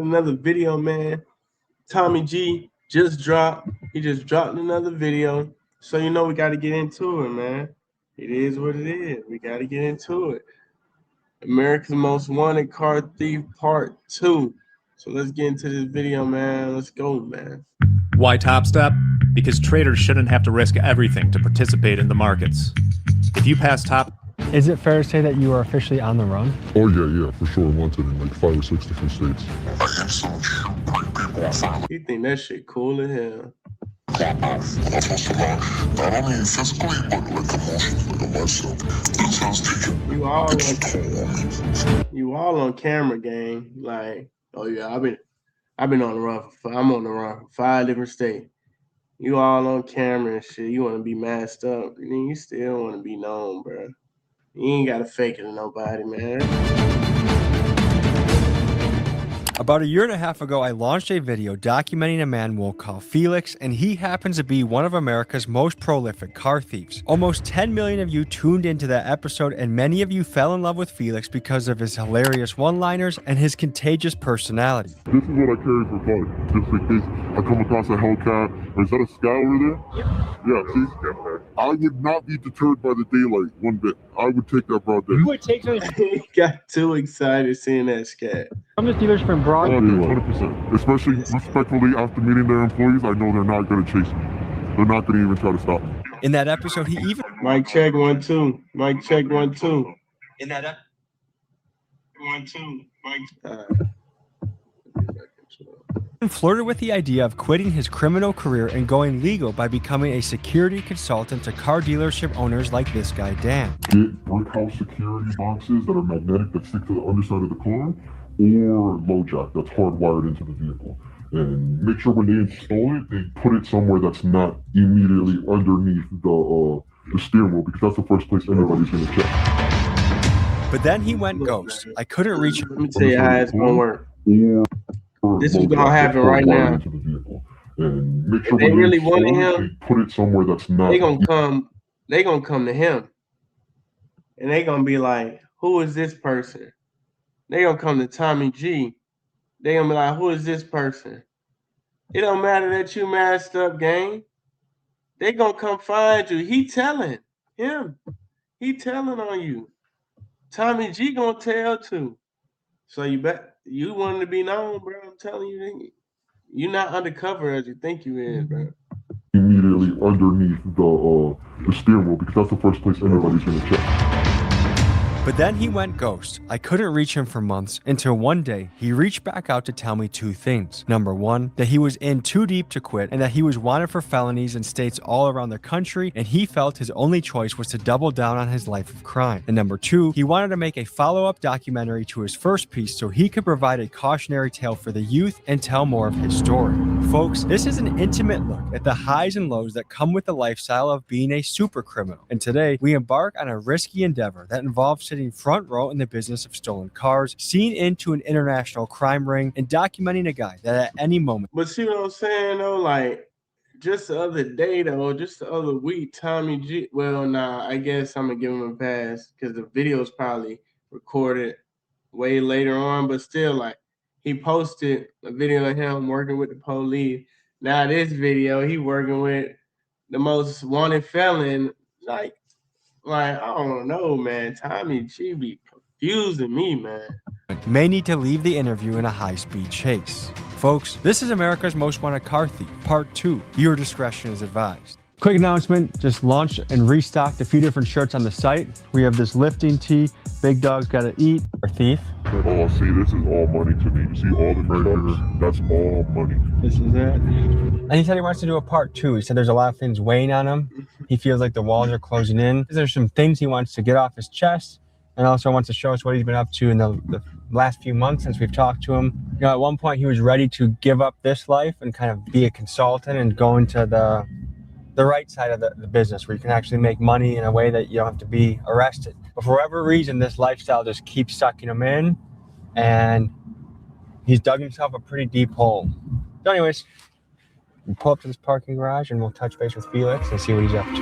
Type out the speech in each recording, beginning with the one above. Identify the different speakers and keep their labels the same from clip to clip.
Speaker 1: another video, man. Tommy G just dropped. He just dropped another video. So you know we got to get into it, man. It is what it is. We got to get into it. America's Most Wanted Car Thief Part 2. So let's get into this video, man. Let's go, man.
Speaker 2: Why Top Step? Because traders shouldn't have to risk everything to participate in the markets. If you pass top...
Speaker 3: Is it fair to say that you are officially on the run?
Speaker 4: Oh yeah, for sure. Wanted in like 5 or 6 different states.
Speaker 1: You think that shit cool as hell?
Speaker 4: Not only physically, but like emotionally, like a lifestyle. This has taken
Speaker 1: You all on camera, gang. Like, oh yeah, I've been on the run. I'm on the run for 5 different states. You all on camera and shit. You want to be masked up, and then you still want to be known, bro. You ain't gotta fake it to nobody, man.
Speaker 3: About 1.5 years ago, I launched a video documenting a man we'll call Felix, and he happens to be one of America's most prolific car thieves. Almost 10 million of you tuned into that episode, and many of you fell in love with Felix because of his hilarious one-liners and his contagious personality.
Speaker 4: This is what I carry for fun, just in case I come across a Hellcat. Or is that a Sky over there? Yeah, see? I would not be deterred by the daylight one bit. I would take that broad day.
Speaker 3: You would take something.
Speaker 1: He got too excited seeing that scat.
Speaker 3: Some of the dealers from Broad.
Speaker 4: 100%. Especially respectfully after meeting their employees, I know they're not going to chase me. They're not going to even try to stop me.
Speaker 3: In that episode, he even...
Speaker 1: Mic check 1 2. Mic check 1 2.
Speaker 3: In that
Speaker 1: 1 2. Mic.
Speaker 3: flirted with the idea of quitting his criminal career and going legal by becoming a security consultant to car dealership owners like this guy, Dan.
Speaker 4: Get brick house security boxes that are magnetic that stick to the underside of the car, or low jack that's hardwired into the vehicle. And make sure when they install it, they put it somewhere that's not immediately underneath the steering wheel, because that's the first place everybody's going to check.
Speaker 3: But then he went ghost. I couldn't reach him.
Speaker 1: Let me tell you how it's going to work.
Speaker 4: Yeah.
Speaker 1: This is gonna happen right now.
Speaker 4: And make sure
Speaker 1: if they really wanted
Speaker 4: him, put it somewhere that's not.
Speaker 1: They gonna come to him, and they gonna be like, "Who is this person?" They gonna come to Tommy G. They gonna be like, "Who is this person?" It don't matter that you masked up, gang. They gonna come find you. He telling him. He telling on you. Tommy G gonna tell too. So you wanted to be known, bro. I'm telling you, you're not undercover as you think you is, bro.
Speaker 4: Immediately underneath the steering wheel, because that's the first place everybody's gonna check.
Speaker 3: But then he went ghost. I couldn't reach him for months until one day he reached back out to tell me 2 things. Number 1, that he was in too deep to quit and that he was wanted for felonies in states all around the country, and he felt his only choice was to double down on his life of crime. And number 2, he wanted to make a follow-up documentary to his first piece so he could provide a cautionary tale for the youth and tell more of his story. Folks, this is an intimate look at the highs and lows that come with the lifestyle of being a super criminal. And today, we embark on a risky endeavor that involves sitting front row in the business of stolen cars, seeing into an international crime ring, and documenting a guy that at any moment.
Speaker 1: But see what I'm saying though, like just the other day though, just the other week, Tommy G. Well, nah, I guess I'm gonna give him a pass because the video's probably recorded way later on, but still, like he posted a video of him working with the police. Now this video, he working with the most wanted felon, like I don't know, man. Tommy G be confusing me, man.
Speaker 3: May need to leave the interview in a high-speed chase. Folks, this is America's Most Wanted Car Thief, Part 2. Your discretion is advised. Quick announcement, just launched and restocked a few different shirts on the site. We have this lifting tee, Big Dog's Gotta Eat, or Thief.
Speaker 4: Oh, see, this is all money to me. You see all the right there? That's all money.
Speaker 1: This is that.
Speaker 3: And he said he wants to do a part 2. He said there's a lot of things weighing on him. He feels like the walls are closing in. There's some things he wants to get off his chest, and also wants to show us what he's been up to in the last few months since we've talked to him. You know, at one point he was ready to give up this life and kind of be a consultant and go into the right side of the business where you can actually make money in a way that you don't have to be arrested. But for whatever reason, this lifestyle just keeps sucking him in, and he's dug himself a pretty deep hole. So anyways, we'll pull up to this parking garage and we'll touch base with Felix and see what he's up to.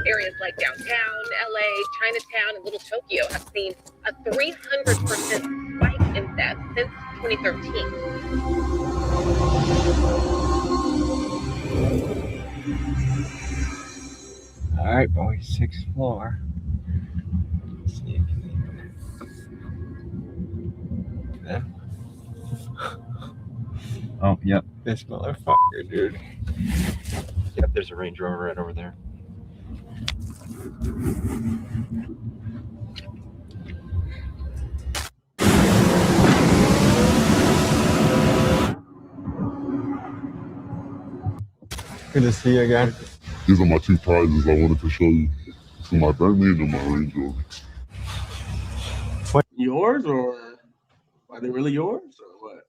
Speaker 5: Areas like downtown LA, Chinatown, and Little Tokyo Tokyo have seen a 300% spike in deaths since 2013.
Speaker 3: All right, boy, 6th floor. Let's see if yeah. Oh, yep. This motherfucker, dude. Yep, there's a Range Rover right over there. Good to see you again.
Speaker 4: These are my two prizes I wanted to show you. So my Bentley and then my Range Rover.
Speaker 1: Yours, or are they really yours, or what?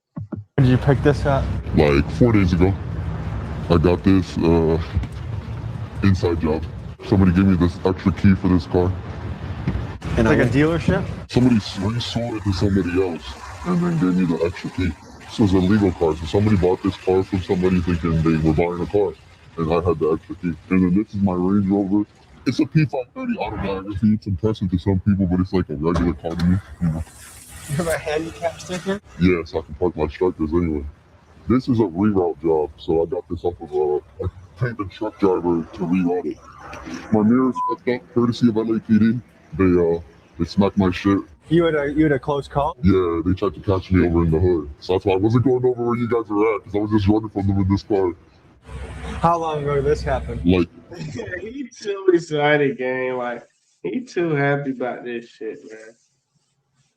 Speaker 3: When did you pick this up?
Speaker 4: Like 4 days ago, I got this inside job. Somebody gave me this extra key for this car.
Speaker 3: And like a dealership?
Speaker 4: Somebody resold it to somebody else and then gave me the extra key. This was a legal car, so somebody bought this car from somebody thinking they were buying a car, and I had the extra key. And then this is my Range Rover. It's a P530 autobiography. It's impressive to some people, but it's like a regular car to me. You know?
Speaker 3: You have a handicap sticker?
Speaker 4: Yeah, so I can park my strikers anyway. This is a reroute job, so I got this off of I paid the truck driver to reroute it. My mirrors fucked up, courtesy of LAPD. They smacked my shit.
Speaker 3: You had a close call?
Speaker 4: Yeah, they tried to catch me over in the hood. So that's why I wasn't going over where you guys were at, because I was just running from them in this car.
Speaker 3: How long ago did this happen?
Speaker 4: Like,
Speaker 1: He too excited, gang. Like, he too happy about this shit, man.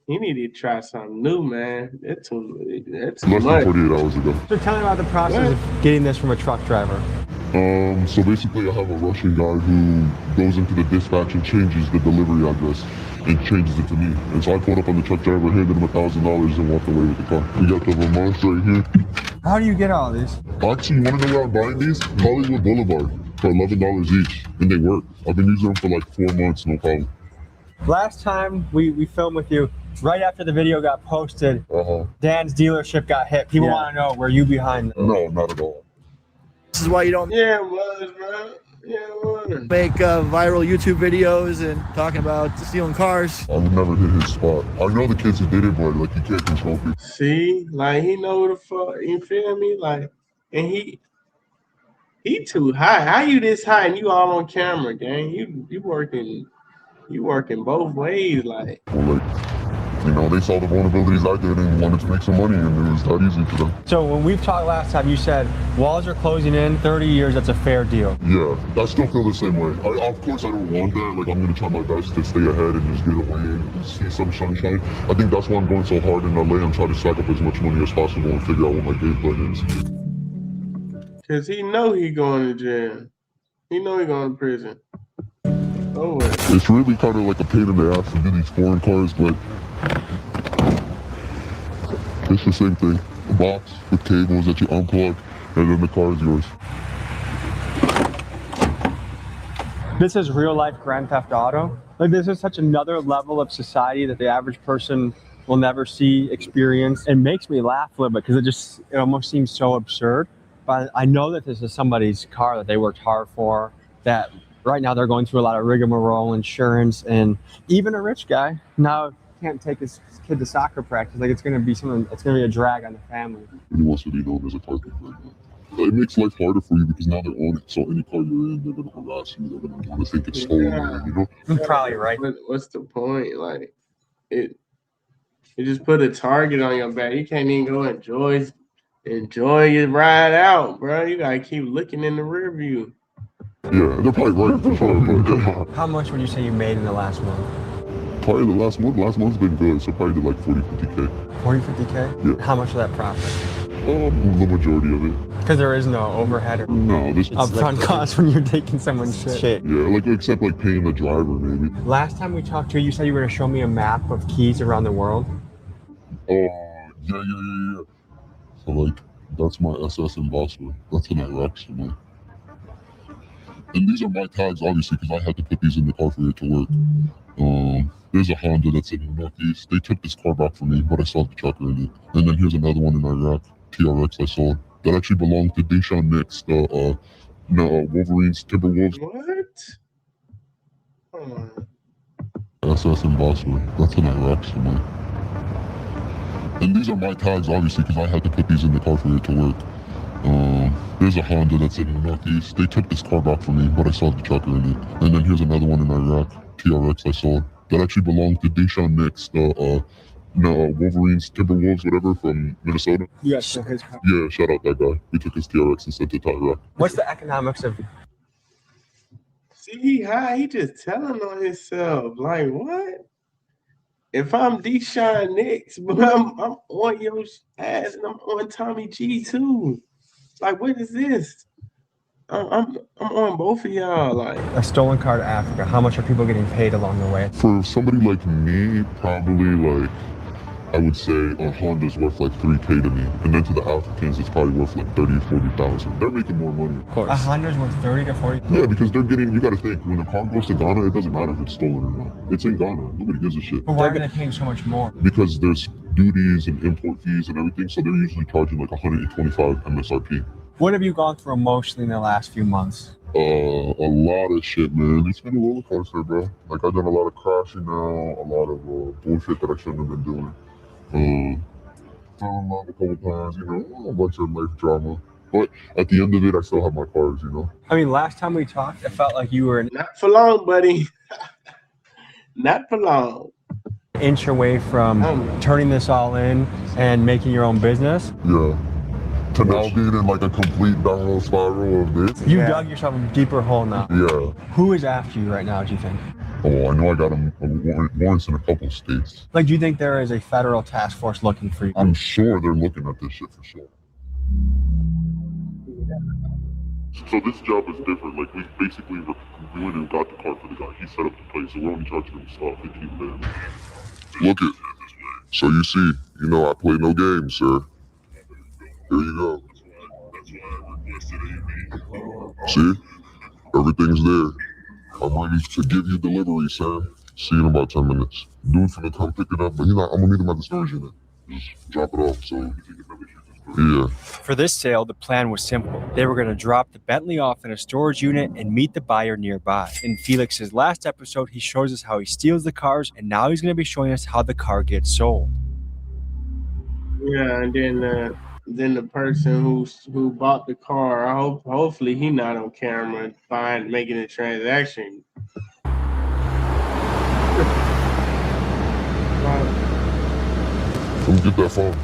Speaker 1: You need to try something new, man. That's too
Speaker 4: less than
Speaker 1: much.
Speaker 4: 48 hours ago.
Speaker 3: So tell me about the process of getting this from a truck driver.
Speaker 4: So basically I have a Russian guy who goes into the dispatch and changes the delivery address and changes it to me. And so I pulled up on the truck driver, handed him $1,000 and walked away with the car. We got the Vermont right here.
Speaker 3: How do you get all these?
Speaker 4: Actually, you want to know where I'm buying these? Hollywood Boulevard for $11 each. And they work. I've been using them for like 4 months, no problem.
Speaker 3: Last time we filmed with you, right after the video got posted, Dan's dealership got hit. People want to know, were you behind them?
Speaker 4: No, not at all.
Speaker 6: This is why you don't
Speaker 1: Yeah, it was, bro. Yeah, it was.
Speaker 6: make viral YouTube videos and talking about stealing cars.
Speaker 4: I would never hit his spot. I know the kids who did it, but like you can't control people.
Speaker 1: See, like he know what the fuck. You feel me? Like, and he too high. How you this high and you all on camera, gang? You working both ways, like.
Speaker 4: Well, like, you know, they saw the vulnerabilities I did and wanted to make some money, and it was that easy for them.
Speaker 3: So when we've talked last time, you said walls are closing in 30 years. That's a fair deal.
Speaker 4: Yeah, I still feel the same way. Of course, I don't want that. Like, I'm going to try my best to stay ahead and just get away and see some sunshine. I think that's why I'm going so hard in LA. I'm trying to stack up as much money as possible and figure out what my game plan is.
Speaker 1: Cause he know he going to jail. He know he going to prison. Oh,
Speaker 4: It's really kind of like a pain in the ass to do these foreign cars, but it's the same thing. A box with cables that you unplug, and then the car is yours.
Speaker 3: This is real life Grand Theft Auto. Like, this is such another level of society that the average person will never see, experience. It makes me laugh a little bit because it almost seems so absurd. But I know that this is somebody's car that they worked hard for, that right now they're going through a lot of rigmarole, insurance, and even a rich guy now can't take his kid to soccer practice. Like, it's going to be something, it's going to be a drag on the family.
Speaker 4: He wants to be known as a carpet right now. It makes life harder for you because now they're on it. So any car you're in, they're gonna harass you. They're gonna want to think it's stolen. You know.
Speaker 3: You're probably right.
Speaker 1: What's the point? Like, it just put a target on your back. You can't even go enjoy your ride out, bro. You gotta keep looking in the rear view.
Speaker 4: Yeah, they're probably right for sure. But
Speaker 3: How much would you say you made in the last month?
Speaker 4: probably the last month. Last month's been good, so probably did like 40-50K.
Speaker 3: 40-50K?
Speaker 4: Yeah.
Speaker 3: How much of that profit?
Speaker 4: The majority of it.
Speaker 3: Because there is no overhead or
Speaker 4: No, this
Speaker 3: upfront cost when you're taking someone's shit.
Speaker 4: Yeah, like except like paying the driver maybe.
Speaker 3: Last time we talked to you, you said you were going to show me a map of keys around the world.
Speaker 4: Yeah. So like that's my SS ambassador. That's in Iraq somewhere. And these are my tags, obviously, because I had to put these in the car for it to work. There's a Honda that's in the Northeast. They took this car back from me, but I saw the trucker in it. And then here's another one in Iraq, TRX I sold. That actually belonged to Deshaun Nix, the Wolverines, Timberwolves.
Speaker 1: What? Hold on.
Speaker 4: SS Ambassador. That's in Iraq somewhere. And these are my tags, obviously, because I had to put these in the car for it to work. There's a Honda that's in the Northeast. They took this car back from me, but I saw the trucker in it. And then here's another one in Iraq, TRX I saw. That actually belonged to Deshaun Nix, the Wolverines, Timberwolves, whatever, from Minnesota.
Speaker 3: Yes. So his car.
Speaker 4: Yeah, shout out that guy. We took his TRX and sent it to Iraq.
Speaker 3: What's the economics of?
Speaker 1: See, he high. He just telling on himself. Like, what? If I'm Deshaun Nix, but I'm on your ass and I'm on Tommy G too. Like, what is this? I'm on both of y'all. Like,
Speaker 3: A stolen car to Africa. How much are people getting paid along the way?
Speaker 4: For somebody like me, probably like, I would say a Honda's worth like 3K to me. And then to the Africans, it's probably worth like 30 or 40,000. They're making more money.
Speaker 3: Of course. A Honda's worth 30 to 40.
Speaker 4: Yeah, because they're getting, you gotta think, when the car goes to Ghana, it doesn't matter if it's stolen or not. It's in Ghana. Nobody gives a shit.
Speaker 3: But why are they paying so much more?
Speaker 4: Because there's duties and import fees and everything, so they're usually charging like 125 MSRP.
Speaker 3: What have you gone through emotionally in the last few months?
Speaker 4: A lot of shit, man. It's been a roller coaster, bro. Like, I've done a lot of crashing now, a lot of bullshit that I shouldn't have been doing. Fell in love a couple times, you know, a bunch of life drama. But at the end of it, I still have my cars, you know.
Speaker 3: I mean, last time we talked, it felt like you were an
Speaker 1: not for long, buddy. Not for long.
Speaker 3: inch away from turning this all in and making your own business.
Speaker 4: Yeah. To now being in like a complete downward spiral of this.
Speaker 3: You dug yourself a deeper hole now.
Speaker 4: Yeah.
Speaker 3: Who is after you right now, do you think?
Speaker 4: Oh, I know I got warrants in a couple of states.
Speaker 3: Like, do you think there is a federal task force looking for you?
Speaker 4: I'm sure they're looking at this shit for sure. So this job is different. Like, we basically were doing and got the car for the guy. He set up the place, so we're only charging him stuff and keep them. Look it. So you see, you know, I play no games, sir. Here you go. See? Everything's there. I'm ready to give you delivery, sir. See you in about 10 minutes. Dude's gonna come pick it up, but I'm gonna meet him at the storage unit. Just drop it off, so yeah.
Speaker 3: For this sale, the plan was simple. They were going to drop the Bentley off in a storage unit and meet the buyer nearby. In Felix's last episode, he shows us how he steals the cars, and now he's going to be showing us how the car gets sold.
Speaker 1: Yeah, and then the person who bought the car, hopefully he not on camera making a transaction.
Speaker 4: Let me get that phone.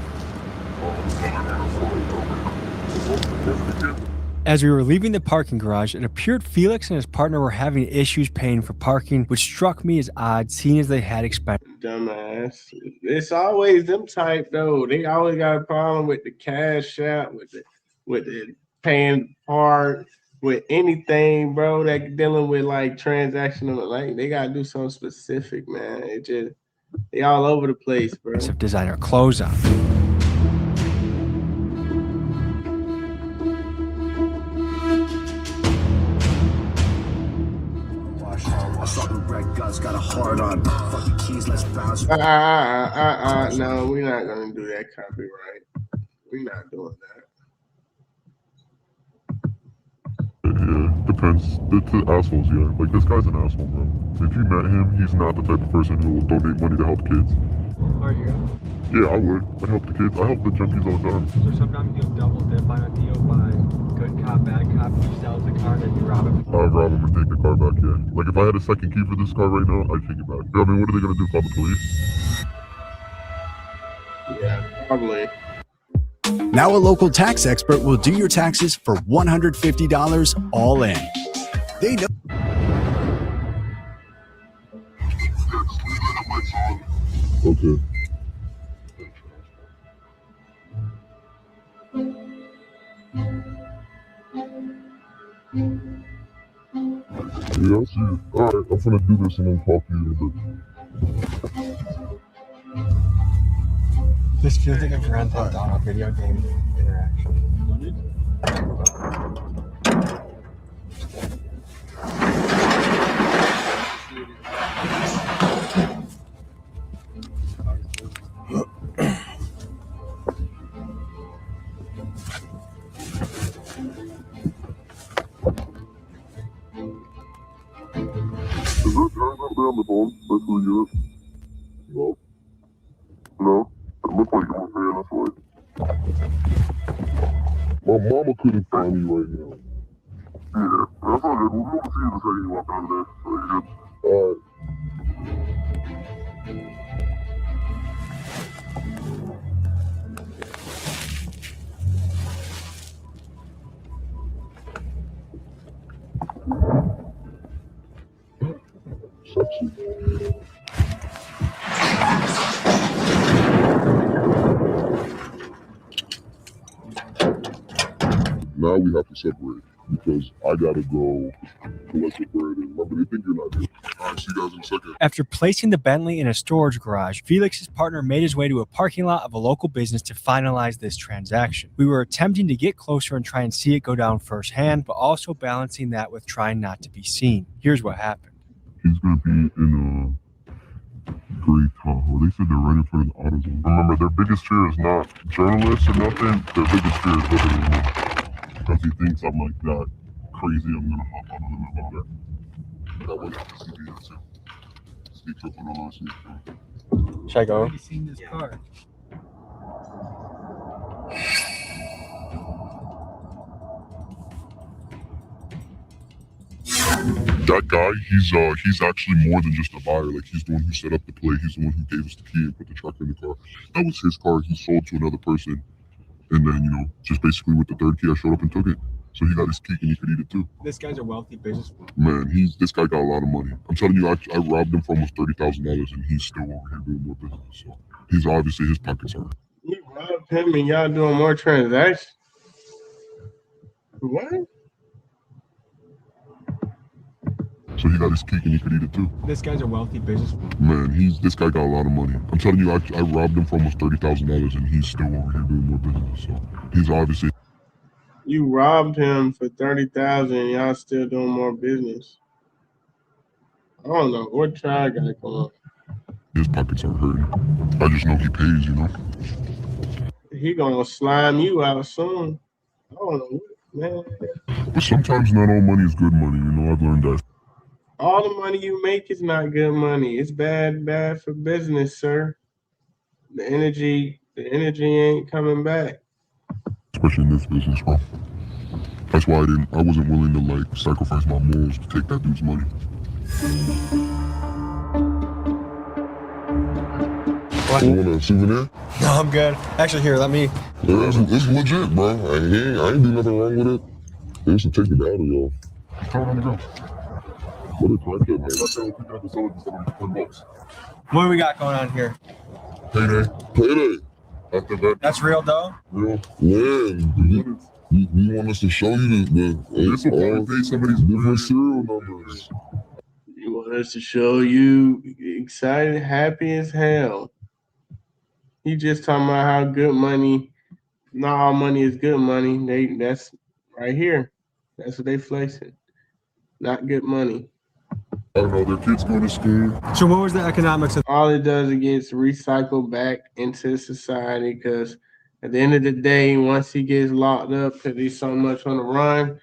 Speaker 3: As we were leaving the parking garage, it appeared Felix and his partner were having issues paying for parking, which struck me as odd, seeing as they had expended.
Speaker 1: Dumbass. It's always them type though. They always got a problem with the cash out, with the paying part, with anything, bro. That dealing with like transactional, like they gotta do something specific, man. They all over the place, bro.
Speaker 3: Of designer clothes on.
Speaker 7: Got a heart on. Fucking keys, let's bounce.
Speaker 1: No, we're not gonna do that copyright. We're not doing that.
Speaker 4: Yeah, depends. The assholes, yeah. Like, this guy's an asshole, bro. If you met him, he's not the type of person who will donate money to help kids.
Speaker 3: Are you?
Speaker 4: Yeah, I would. I help the kids. I help the junkies all the time.
Speaker 3: So sometimes you double dip on a deal by good cop, bad cop, he sells the car, then you rob him.
Speaker 4: I'd rob him and take the car back, yeah. Like, if I had a second key for this car right now, I'd take it back. I mean, what are they gonna do, call the police?
Speaker 1: Yeah, probably.
Speaker 8: Now a local tax expert will do your taxes for $150 all in. They know.
Speaker 4: Okay. Yeah, I'll see you. Alright, I'm gonna do this and then talk to you in a bit.
Speaker 3: This feels like a Grand Theft Auto video game interaction.
Speaker 4: Is that guy not there on the phone? That's for you? No. No. It looked like you were paying us for it. My mama couldn't find me right now. Yeah, that's all good. We'll see you the second you walk out of there. So you're good. Alright. Sexy. Now we have to separate because I gotta go collect the bread and remember they think you're not here. Alright, see you guys in a second.
Speaker 3: After placing the Bentley in a storage garage, Felix's partner made his way to a parking lot of a local business to finalize this transaction. We were attempting to get closer and try and see it go down firsthand, but also balancing that with trying not to be seen. Here's what happened.
Speaker 4: He's gonna be in a gray Tahoe. They said they're right in front of the AutoZone. Remember, their biggest fear is not journalists or nothing. Their biggest fear is looking at me. Because he thinks I'm like that crazy, I'm gonna hop on him about that. That way, he can be too. Speak up on all that.
Speaker 3: Should I go?
Speaker 6: Have you seen this car?
Speaker 4: That guy, he's actually more than just a buyer. Like, he's the one who set up the play. He's the one who gave us the key and put the truck in the car. That was his car. He sold to another person. And then, you know, just basically with the third key, I showed up and took it. So he got his cake and he could eat it too.
Speaker 3: This guy's a wealthy businessman.
Speaker 4: Man, this guy got a lot of money. I'm telling you, I robbed him for almost $30,000 and he's still over here doing more business. So he's obviously, his pockets are.
Speaker 1: You robbed him and y'all doing more transactions? What?
Speaker 4: So he got his cake and he could eat it too.
Speaker 3: This guy's a wealthy businessman.
Speaker 4: Man, this guy got a lot of money. I'm telling you, I robbed him for almost $30,000 and he's still over here doing more business. So he's obviously.
Speaker 1: You robbed him for $30,000 and y'all still doing more business. I don't know what try got going on.
Speaker 4: His pockets are hurting. I just know he pays, you know.
Speaker 1: He gonna slime you out soon. I don't know, man.
Speaker 4: But sometimes not all money is good money, you know. I've learned that.
Speaker 1: All the money you make is not good money. It's bad for business, sir. The energy ain't coming back.
Speaker 4: Especially in this business, bro. That's why I wasn't willing to like sacrifice my morals to take that dude's money.
Speaker 3: What?
Speaker 4: You want a souvenir?
Speaker 3: No, I'm good. Actually, here, let me.
Speaker 4: Yeah, it's legit, bro. I ain't do nothing wrong with it. They used to take the battery off. Just throw it on the ground. What a crack that, man. That's how we pick up the soda instead of $10.
Speaker 3: What do we got going on here?
Speaker 4: Payday. After that.
Speaker 3: That's real dough?
Speaker 4: Real. Yeah. You want us to show you all some of these different serial numbers.
Speaker 1: You want us to show you excited, happy as hell. He just talking about how good money, not all money is good money. That's right here. That's what they flexing. Not good money.
Speaker 4: I don't know, their kids go to school.
Speaker 3: So what was the economics of
Speaker 1: All it does is gets recycled back into society because at the end of the day, once he gets locked up because he's so much on the run,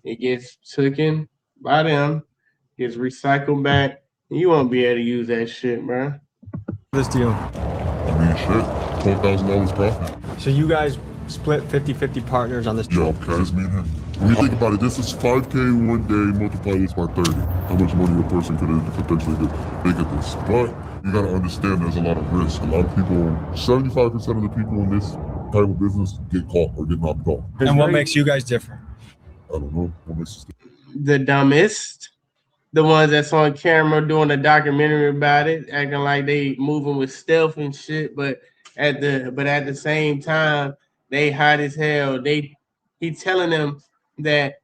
Speaker 1: it gets taken by them, gets recycled back, and you won't be able to use that shit, bro.
Speaker 3: this deal?
Speaker 4: I mean, shit, $12,000 profit.
Speaker 3: So you guys split 50-50 partners on this
Speaker 4: Yo,
Speaker 3: trip?
Speaker 4: guys, me and him. When you think about it, this is $5K one day, multiply this by 30. How much money a person could potentially make at this? But you gotta understand there's a lot of risk. A lot of people, 75% of the people in this type of business get caught or get knocked off.
Speaker 3: And what makes you guys different?
Speaker 4: I don't know. What makes us
Speaker 1: The dumbest, the ones that's on camera doing a documentary about it, acting like they moving with stealth and shit, but at the same time, they hot as hell. He telling them that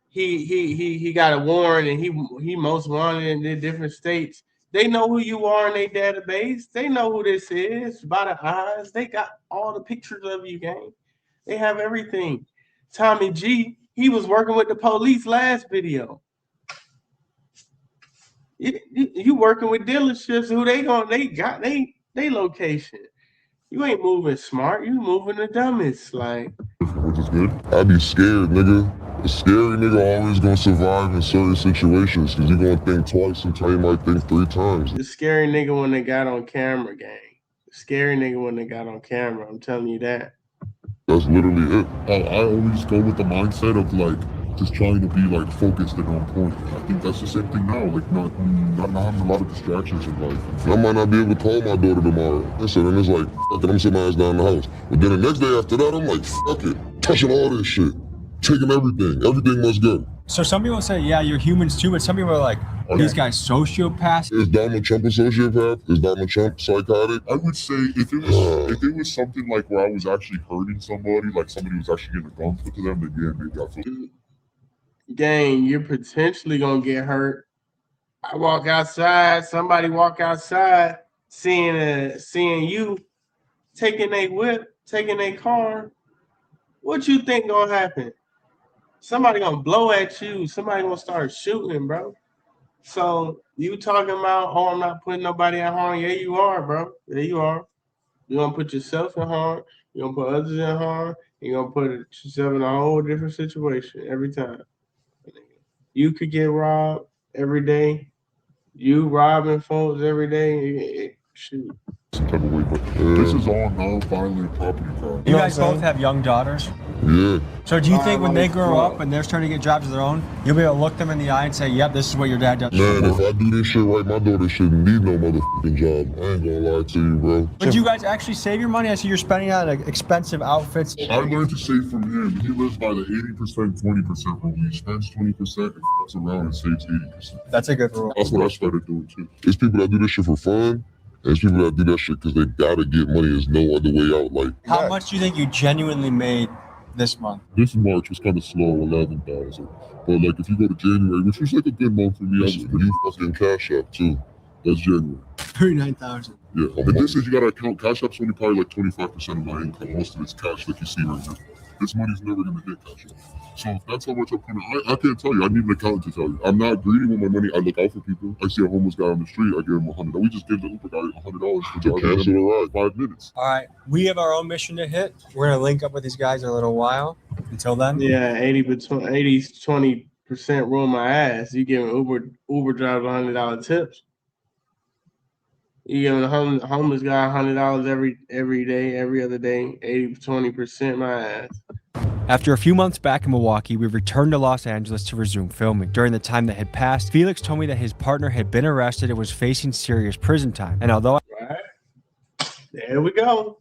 Speaker 1: he got a warrant and he most wanted in the different states. They know who you are in their database. They know who this is by the eyes. They got all the pictures of you, gang. They have everything. Tommy G, he was working with the police last video. You working with dealerships who they location. You ain't moving smart. You moving the dumbest. Like,
Speaker 4: which is good. I'd be scared, nigga. A scary nigga always gonna survive in certain situations because you gonna think twice, sometimes you might think 3 times.
Speaker 1: The scary nigga when they got on camera, gang. The scary nigga when they got on camera. I'm telling you that.
Speaker 4: That's literally it. I always go with the mindset of like just trying to be like focused and on point. I think that's the same thing now, like not having a lot of distractions in life. I might not be able to call my daughter tomorrow. And it's like, fuck it, I'm sitting my ass down in the house. But then the next day after that, I'm like, fuck it, touching all this shit, taking everything. Everything must go.
Speaker 3: So some people say, yeah, you're humans too, but some people are like, these guys sociopaths.
Speaker 4: Is Donald Trump a sociopath? Is Donald Trump psychotic?
Speaker 9: I would say if it was something like where I was actually hurting somebody, like somebody was actually getting a gun put to them, then yeah, maybe I feel.
Speaker 1: Gang, you're potentially gonna get hurt. I walk outside, somebody walk outside, seeing you taking a whip, taking a car. What you think gonna happen? Somebody gonna blow at you. Somebody gonna start shooting, bro. So you talking about, oh, I'm not putting nobody in harm? Yeah, you are, bro. Yeah, you are. You're gonna put yourself in harm. You're gonna put others in harm. You're gonna put yourself in a whole different situation every time. You could get robbed every day. You robbing folks every day. Shoot.
Speaker 4: Some type of way, but
Speaker 9: This is all non-violent property crime.
Speaker 3: You guys both have young daughters.
Speaker 4: yeah.
Speaker 3: So do you think when they grow up and they're starting to get jobs of their own, you'll be able to look them in the eye and say, yep, this is what your dad does?
Speaker 4: Man, if I do this shit right, my daughter shouldn't need no motherfucking job. I ain't gonna lie to you, bro.
Speaker 3: But you guys actually save your money? I see you're spending on expensive outfits.
Speaker 9: I learned to save from him. He lives by the 80%, 20% rule. He spends 20% and fucks around and saves 80%.
Speaker 3: That's a good rule.
Speaker 9: That's what I started doing too.
Speaker 4: There's people that do this shit for fun. There's people that do that shit because they gotta get money. There's no other way out. Like,
Speaker 3: How much do you think you genuinely made this month?
Speaker 4: this March was kind of slow, 11,000. But like, if you go to January, which was like a good month for me, I was pretty fucking Cash App too. That's January.
Speaker 3: 39,000.
Speaker 4: Yeah.
Speaker 9: And this is, you gotta account, Cash App's only probably like 25% of my income. Most of it's cash like you see right now. This money's never gonna hit Cash App. So if that's how much I'm putting, I can't tell you. I need an accountant to tell you. I'm not greedy with my money. I look out for people. I see a homeless guy on the street, I give him $100. We just give the Uber guy $100 for cancel a ride. 5 minutes.
Speaker 3: All right, we have our own mission to hit. We're gonna link up with these guys in a little while. Until then,
Speaker 1: Yeah, 20% rule my ass. You giving Uber drivers $100 tips. You giving a homeless guy $100 every day, every other day. 20% my ass.
Speaker 3: after a few months back in Milwaukee, we returned to Los Angeles to resume filming. During the time that had passed, Felix told me that his partner had been arrested and was facing serious prison time. And although
Speaker 1: Right. There we go.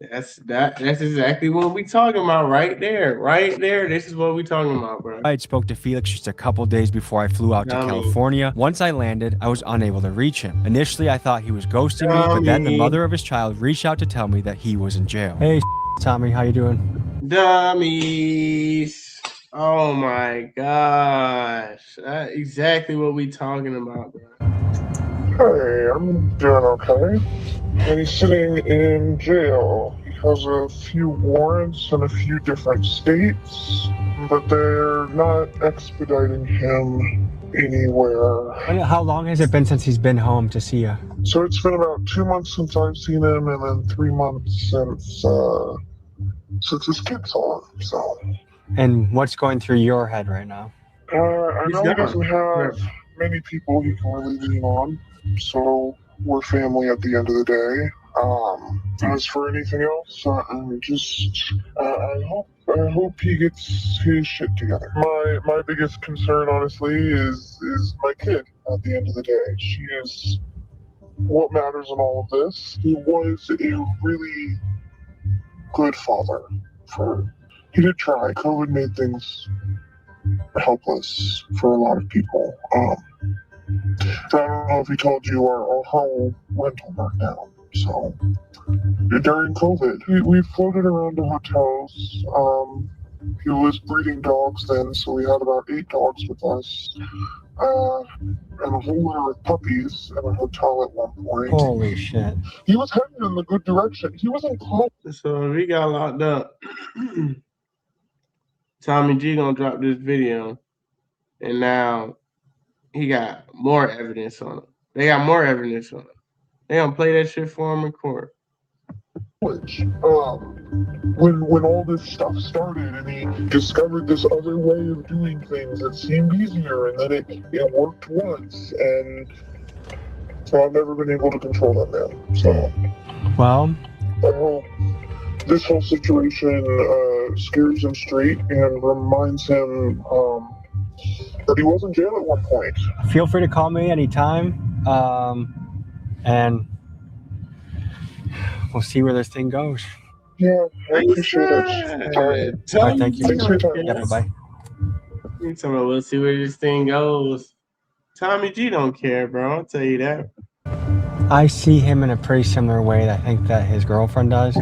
Speaker 1: That's exactly what we talking about right there. Right there. This is what we talking about, bro.
Speaker 3: I had spoke to Felix just a couple days before I flew out to California. Once I landed, I was unable to reach him. Initially, I thought he was ghosting me, but then the mother of his child reached out to tell me that he was in jail. Hey, Tommy, how you doing?
Speaker 1: Dummies. Oh my gosh. That's exactly what we talking about, bro.
Speaker 10: Hey, I'm doing okay. And he's sitting in jail. He has a few warrants in a few different states, but they're not expediting him anywhere.
Speaker 3: How long has it been since he's been home to see you?
Speaker 10: So it's been about 2 months since I've seen him, and then 3 months since his kid's home. So.
Speaker 3: And what's going through your head right now?
Speaker 10: I know he doesn't have many people he can really lean on, so we're family at the end of the day. As for anything else, I hope he gets his shit together. My biggest concern, honestly, is my kid. At the end of the day, she is what matters in all of this. He was a really good father. He did try. COVID made things helpless for a lot of people. I don't know if he told you our whole rental burnt down. So during COVID, we floated around to hotels. He was breeding dogs then, so we had about 8 dogs with us. And a whole litter of puppies in a hotel at one point.
Speaker 3: Holy shit.
Speaker 10: He was headed in the good direction. He wasn't close.
Speaker 1: So we got locked up. Tommy G gonna drop this video, and now he got more evidence on him. They got more evidence on him. They gonna play that shit for him in court.
Speaker 10: When all this stuff started and he discovered this other way of doing things that seemed easier, and then it worked once, and so I've never been able to control that man. So,
Speaker 3: Well,
Speaker 10: I hope this whole situation scares him straight and reminds him that he was in jail at one point.
Speaker 3: feel free to call me anytime, and we'll see where this thing goes.
Speaker 10: Yeah, I appreciate it.
Speaker 3: All right, thank you.
Speaker 10: Thanks for your time.
Speaker 3: Yeah, bye-bye.
Speaker 1: You talking about we'll see where this thing goes. Tommy G don't care, bro. I'll tell you that.
Speaker 3: I see him in a pretty similar way that I think that his girlfriend does,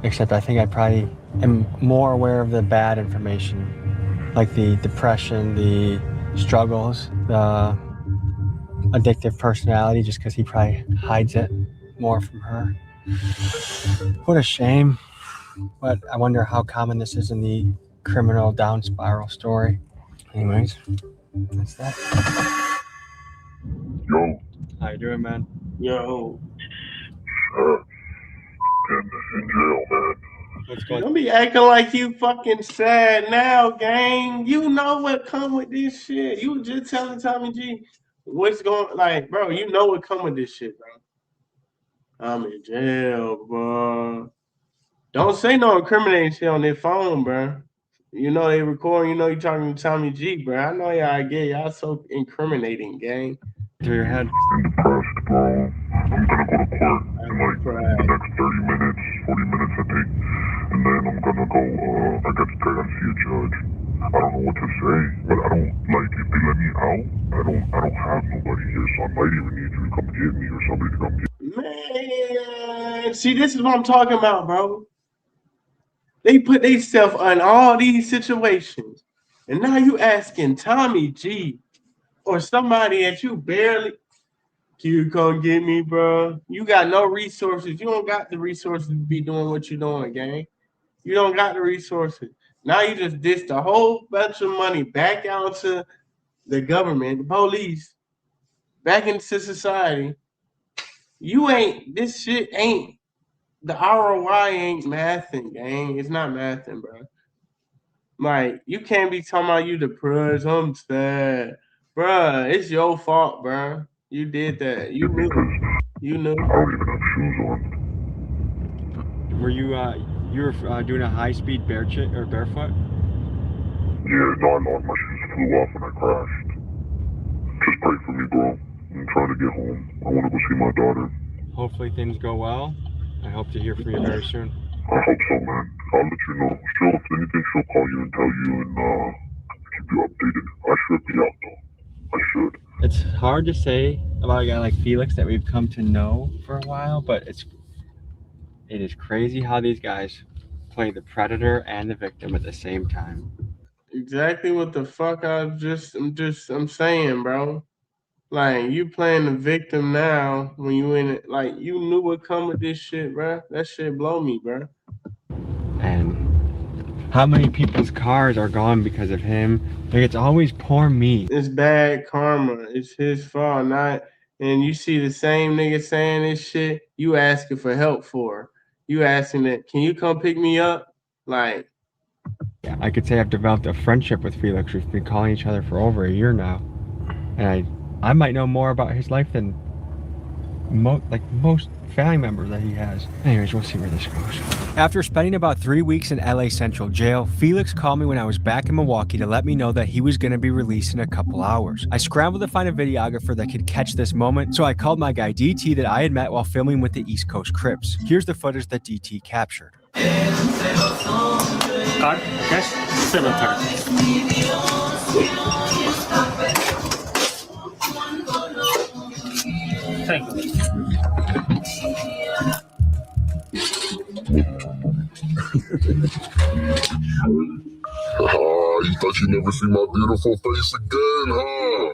Speaker 3: except I think I probably am more aware of the bad information, like the depression, the struggles, the addictive personality, just because he probably hides it more from her. What a shame. But I wonder how common this is in the criminal down spiral story. Anyways, that's that.
Speaker 4: Yo,
Speaker 3: How you doing, man?
Speaker 1: Yo,
Speaker 4: in jail, man.
Speaker 3: What's going on?
Speaker 1: don't be acting like you fucking sad now, gang. You know what come with this shit. You was just telling Tommy G what's going, like, bro. You know what come with this shit, bro. I'm in jail, bro. Don't say no incriminating shit on their phone, bro. You know they recording. You know you talking to Tommy G, bro. I know y'all get y'all so incriminating, gang.
Speaker 3: Through your head.
Speaker 4: I'm depressed, bro. I'm gonna go to court in like the next 30 minutes, 40 minutes, I think. And then I'm gonna go, I got to try to see a judge. I don't know what to say, but I don't, like, if they let me out, I don't have nobody here, so I might even need you to come get me or somebody to come get me.
Speaker 1: Man, see, this is what I'm talking about, bro. They put themselves in all these situations, and now you asking Tommy G or somebody that you barely, can you come get me, bro? You got no resources. You don't got the resources to be doing what you're doing, gang. You don't got the resources. Now you just dished a whole bunch of money back out to the government, the police, back into society. You ain't, this shit ain't, the ROI ain't mathing, gang. It's not mathing, bro. Like, you can't be talking about you depressed, I'm sad. Bruh, it's your fault, bruh. You did that. You knew. You knew.
Speaker 4: I don't even have shoes on.
Speaker 3: Were you doing a high-speed barefoot?
Speaker 4: Yeah, no, my shoes flew off when I crashed. Just pray for me, bro. I'm trying to get home. I want to go see my daughter.
Speaker 3: Hopefully things go well. I hope to hear from you very soon.
Speaker 4: I hope so, man. I'll let you know. If anything, she'll call you and tell you and keep you updated. I should be out, though. I should.
Speaker 3: It's hard to say about a guy like Felix that we've come to know for a while, but it is crazy how these guys play the predator and the victim at the same time.
Speaker 1: Exactly what the fuck I'm saying, bro. Like, you playing the victim now when you in it. Like, you knew what come with this shit, bro. That shit blow me, bro.
Speaker 3: And how many people's cars are gone because of him? Like, it's always poor me.
Speaker 1: It's bad karma. It's his fault, not. And you see the same nigga saying this shit, you asking for help for. You asking that, can you come pick me up? Like,
Speaker 3: Yeah, I could say I've developed a friendship with Felix. We've been calling each other for over a year now. And I might know more about his life than most family members that he has. Anyways, we'll see where this goes. After spending about 3 weeks in LA Central Jail, Felix called me when I was back in Milwaukee to let me know that he was going to be released in a couple hours. I scrambled to find a videographer that could catch this moment, so I called my guy DT that I had met while filming with the East Coast Crips. Here's the footage that DT captured.
Speaker 11: Card, cash, 730. Thank you.
Speaker 9: You thought you'd never see my beautiful face again, huh?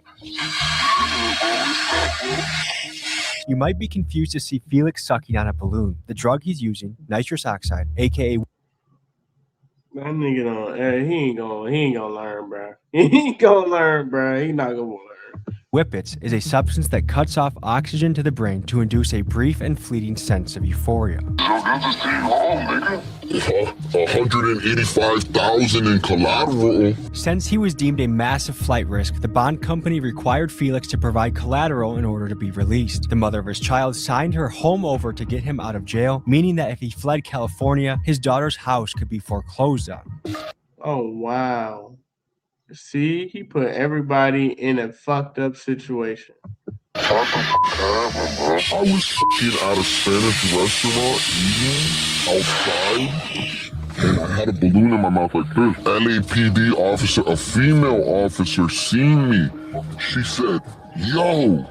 Speaker 3: You might be confused to see Felix sucking on a balloon. The drug he's using, nitrous oxide, aka
Speaker 1: that nigga don't, he ain't gonna learn, bro. He ain't gonna learn, bro. He not gonna learn.
Speaker 3: Whippets is a substance that cuts off oxygen to the brain to induce a brief and fleeting sense of euphoria.
Speaker 9: $185,000 in collateral.
Speaker 3: Since he was deemed a massive flight risk, the bond company required Felix to provide collateral in order to be released. The mother of his child signed her home over to get him out of jail, meaning that if he fled California, his daughter's house could be foreclosed on.
Speaker 1: Oh, wow. See, he put everybody in a fucked up situation.
Speaker 9: I was fucking at a Spanish restaurant eating outside, and I had a balloon in my mouth like this. LAPD officer, a female officer, seen me. She said, "Yo,"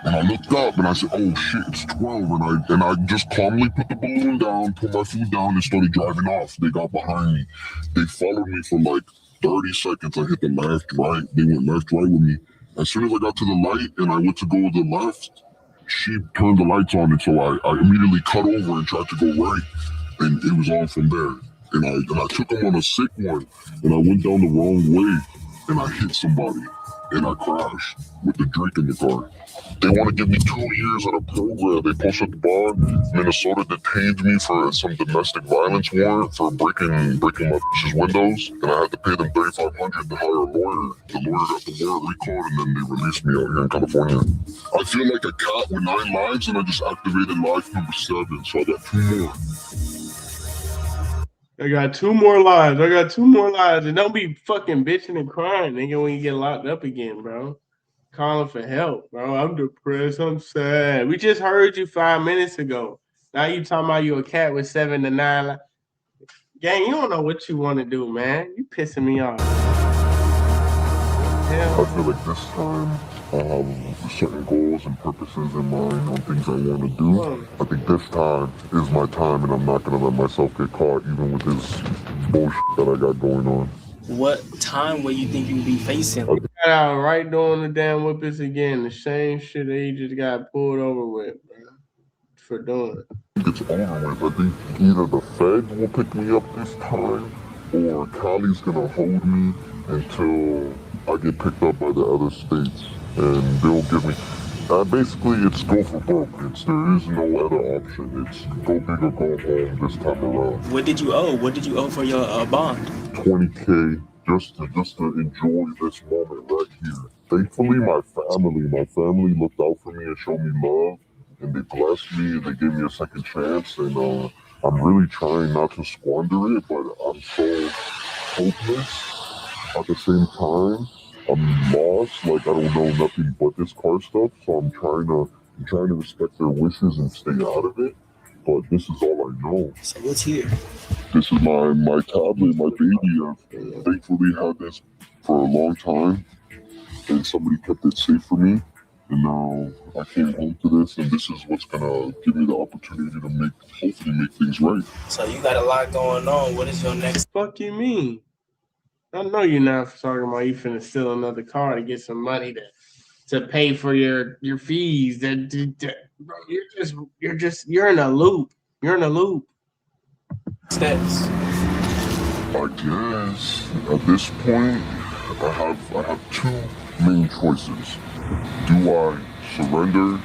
Speaker 9: and I looked up and I said, "Oh shit, it's 12." And I just calmly put the balloon down, put my food down, and started driving off. They got behind me. They followed me for like 30 seconds. I hit the left, right. They went left, right with me. As soon as I got to the light and I went to go to the left, she turned the lights on, and so I immediately cut over and tried to go right, and it was on from there. And I took them on a sick one, and I went down the wrong way, and I hit somebody, and I crashed with the drink in the car. They want to give me 2 years on a program. They posted the bond. Minnesota detained me for some domestic violence warrant for breaking my bitch's windows, and I had to pay them $3,500 to hire a lawyer. The lawyer got the warrant recalled, and then they released me out here in California. I feel like a cat with 9 lives, and I just activated life number 7, so I got 2 more.
Speaker 1: I got 2 more lives. And don't be fucking bitching and crying, nigga, when you get locked up again, bro. Calling for help, bro. I'm depressed. I'm sad. We just heard you 5 minutes ago. Now you talking about you a cat with 7 to 9 lives. Gang, you don't know what you want to do, man. You pissing me off.
Speaker 9: I feel like this time I have certain goals and purposes in mind on things I want to do. I think this time is my time, and I'm not going to let myself get caught, even with this bullshit that I got going on.
Speaker 11: What time will you think you'll be facing?
Speaker 1: Got out right doing the damn whippets again. The same shit that he just got pulled over with, bro. For doing it.
Speaker 9: It's over with. I think either the feds will pick me up this time, or Cali's going to hold me until I get picked up by the other states, and they'll give me. Basically, it's go for broke. There is no other option. It's go big or go home this time around.
Speaker 11: What did you owe? What did you owe for your bond?
Speaker 9: $20K just to enjoy this moment right here. Thankfully, my family looked out for me and showed me love, and they blessed me, and they gave me a second chance, and I'm really trying not to squander it, but I'm so hopeless. At the same time, I'm lost. Like, I don't know nothing but this car stuff, so I'm trying to respect their wishes and stay out of it. But this is all I know.
Speaker 11: So what's here?
Speaker 9: This is my tablet, my baby. I've thankfully had this for a long time, and somebody kept it safe for me. And now I came home to this, and this is what's gonna give me the opportunity to hopefully make things right.
Speaker 11: So you got a lot going on. What is your next?
Speaker 1: Fuck you mean? I know you're not talking about you finna steal another car to get some money to pay for your fees. Bro, you're in a loop. You're in a loop.
Speaker 11: Steps.
Speaker 9: I guess at this point I have 2 main choices. Do I surrender,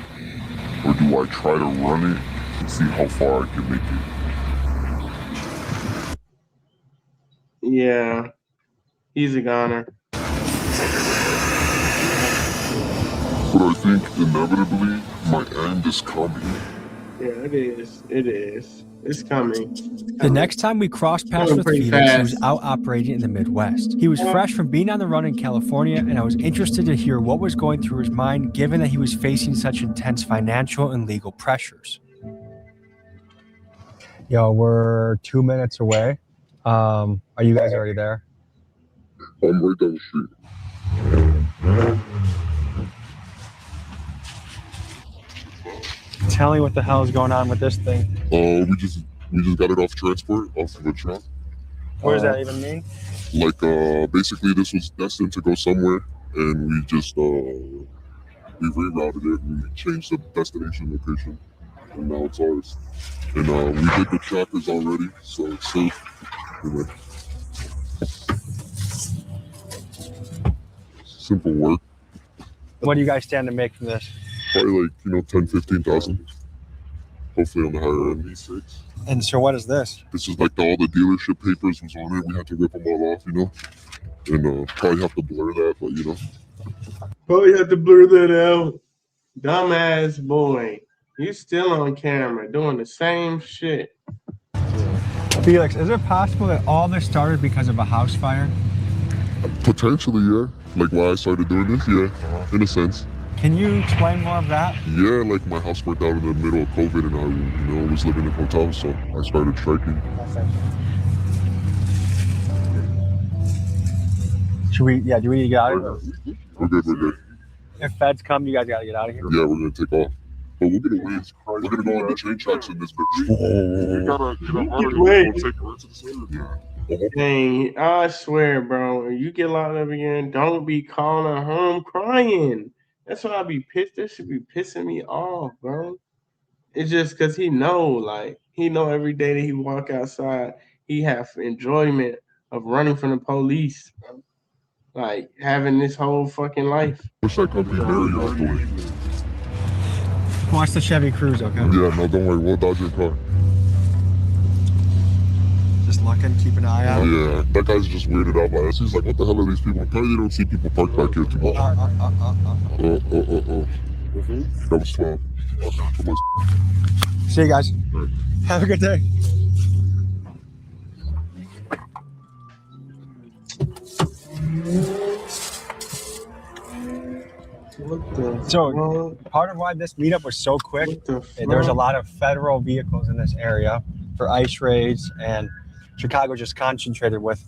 Speaker 9: or do I try to run it and see how far I can make it?
Speaker 1: Yeah. He's a goner.
Speaker 9: But I think inevitably my end is coming.
Speaker 1: Yeah, it is. It's coming.
Speaker 3: The next time we crossed paths with Felix, he was out operating in the Midwest. He was fresh from being on the run in California, and I was interested to hear what was going through his mind, given that he was facing such intense financial and legal pressures. Yo, we're 2 minutes away. Are you guys already there?
Speaker 9: I'm right down the street.
Speaker 3: Tell me what the hell is going on with this thing.
Speaker 9: We just got it off transport, off of a truck.
Speaker 3: What does that even mean?
Speaker 9: Like, basically this was destined to go somewhere, and we just, we rerouted it, and we changed the destination location, and now it's ours. And we did the trackers already, so it's safe. Anyway. Simple work.
Speaker 3: What do you guys stand to make from this?
Speaker 9: Probably like, 10, 15,000. Hopefully on the higher end.
Speaker 3: And so what is this?
Speaker 9: This is like all the dealership papers was on it. We had to rip them all off, and probably have to blur that, but
Speaker 1: Probably have to blur that out. Dumbass boy. You still on camera doing the same shit.
Speaker 3: Felix, is it possible that all this started because of a house fire?
Speaker 9: Potentially, yeah. Like why I started doing this, yeah, in a sense.
Speaker 3: Can you explain more of that?
Speaker 9: Yeah, like my house burnt down in the middle of COVID, and I, was living in hotels, so I started striking.
Speaker 3: Do we need to get out of here?
Speaker 9: We're good.
Speaker 3: If feds come, you guys gotta get out of here.
Speaker 9: Yeah, we're gonna take off. But we're gonna wait. We're gonna go on the train tracks in this bitch. You gotta
Speaker 1: Dang, I swear, bro, if you get locked up again, don't be calling home crying. That's why I be pissed. That should be pissing me off, bro. It's just because he know every day that he walk outside, he have enjoyment of running from the police, bro. Like having this whole fucking life.
Speaker 9: Wish I could be married off the way.
Speaker 3: Watch the Chevy Cruze, okay?
Speaker 9: Yeah, no, don't worry. We'll dodge your car.
Speaker 3: Just looking, keep an eye out.
Speaker 9: Yeah, that guy's just weirded out by us. He's like, what the hell are these people? Apparently they don't see people parked back here too much. That was 12.
Speaker 3: See you guys.
Speaker 9: Right.
Speaker 3: Have a good day. So part of why this meetup was so quick, there's a lot of federal vehicles in this area for ICE raids, and Chicago just concentrated with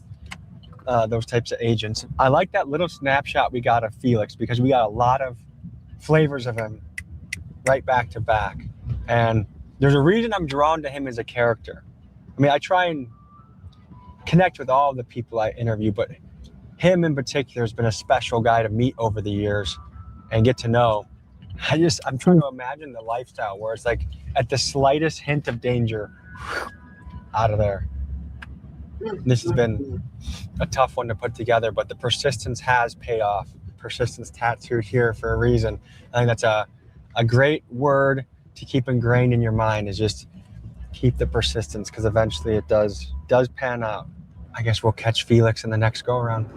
Speaker 3: those types of agents. I like that little snapshot we got of Felix because we got a lot of flavors of him right back to back. And there's a reason I'm drawn to him as a character. I mean, I try and connect with all the people I interview, but him in particular has been a special guy to meet over the years and get to know. I'm trying to imagine the lifestyle where it's like at the slightest hint of danger, out of there. This has been a tough one to put together, but the persistence has paid off. Persistence tattooed here for a reason. I think that's a great word to keep ingrained in your mind, is just keep the persistence, because eventually it does pan out. I guess we'll catch Felix in the next go around.